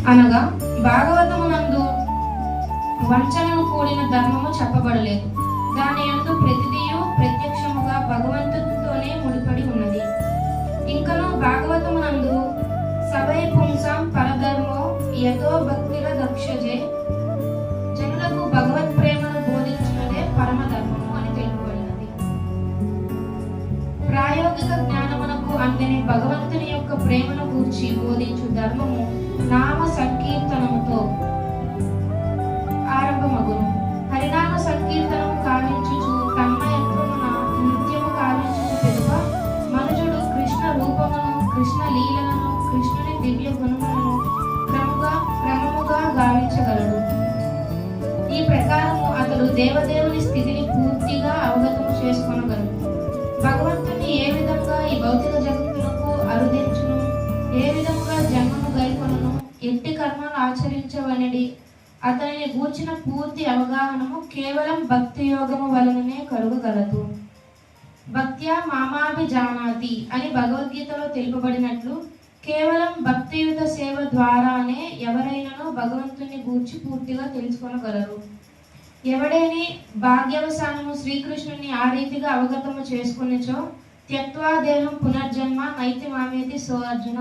అనగా భాగవతమునందు వంచనను కూడిన ధర్మము చెప్పబడలేదు. దాని యందు ప్రతిదియు ప్రత్యక్షముగా భగవంతునితోనే ముడిపడి ఉన్నది. ఇంకను భాగవతమునందు సవై పుంసాం పరధర్మో యతో భక్తిర దక్షజే, జనులకు భగవత్ ప్రేమను బోధించినదే పరమధర్మము అని తెలుపబడినది. ప్రాయోగిక జ్ఞానమునకు అందని భగవంతుని యొక్క ప్రేమను గూర్చి బోధించు ధర్మము నామ సంకీర్తనముతో ఆరంభమగును. హరినామ సంకీర్తనము కావించుచు తన్మయత్వమున నిత్యము కావించుచు తెలుప మనుజుడు కృష్ణ రూపమును, కృష్ణ లీలలను, కృష్ణుని దివ్య గుణములను క్రమముగా గావించగలడు. ఈ ప్రకారము అతడు దేవదేవుని స్థితిని పూర్తిగా అవగతము చేసుకొనగలడు. భగవంతుని ఏ విధంగా ఈ భౌతిక జగత్తునకు అరుదించును, ఏ విధముగా జన్మను గైకొనును, ఎట్టి కర్మలు ఆచరించవనడి అతనిని గూర్చిన పూర్తి అవగాహనము కేవలం భక్తి యోగము వలననే కలుగగలదు. భక్త్యా మామాభిజానాతి అని భగవద్గీతలో తెలుపబడినట్లు కేవలం భక్తియుత సేవ ద్వారానే ఎవరైనాను భగవంతుని గూర్చి పూర్తిగా తెలుసుకొనగలరు. ఎవడేని భాగ్యవసానము శ్రీకృష్ణుని ఆ రీతిగా అవగతము చేసుకునిచో త్యక్వా దేహం పునర్జన్మ నైతి మామేతి సో అర్జున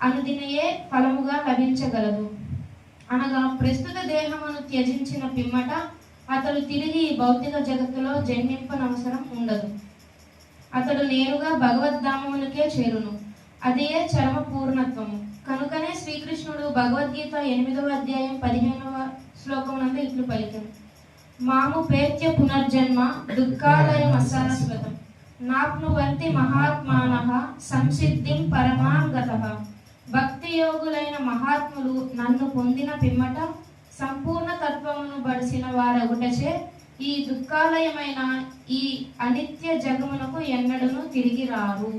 అనుదినయే ఫలముగా లభించగలదు. అనగా ప్రస్తుత దేహమును త్యజించిన పిమ్మట అతడు తిరిగి ఈ భౌతిక జగత్తులో జన్మింపనవసరం ఉండదు. అతడు నేరుగా భగవద్ధామములకే చేరును. అదే చరమ పూర్ణత్వము. కనుకనే శ్రీకృష్ణుడు భగవద్గీత 8వ అధ్యాయం 15వ శ్లోకమునందు ఇట్లు పలికెను: మాము పేత్య పునర్జన్మ దుఃఖాలయం అశాశ్వతం నాప్నువంతి మహాత్మానః సంసిద్ధిం పరమాం గతః. భక్తి యోగులైన మహాత్ములు నన్ను పొందిన పిమ్మట సంపూర్ణ తత్వమును బడిసిన వారగుటచే ఈ దుఃఖాలయమైన ఈ అనిత్య జగమునకు ఎన్నడూను తిరిగి రారు.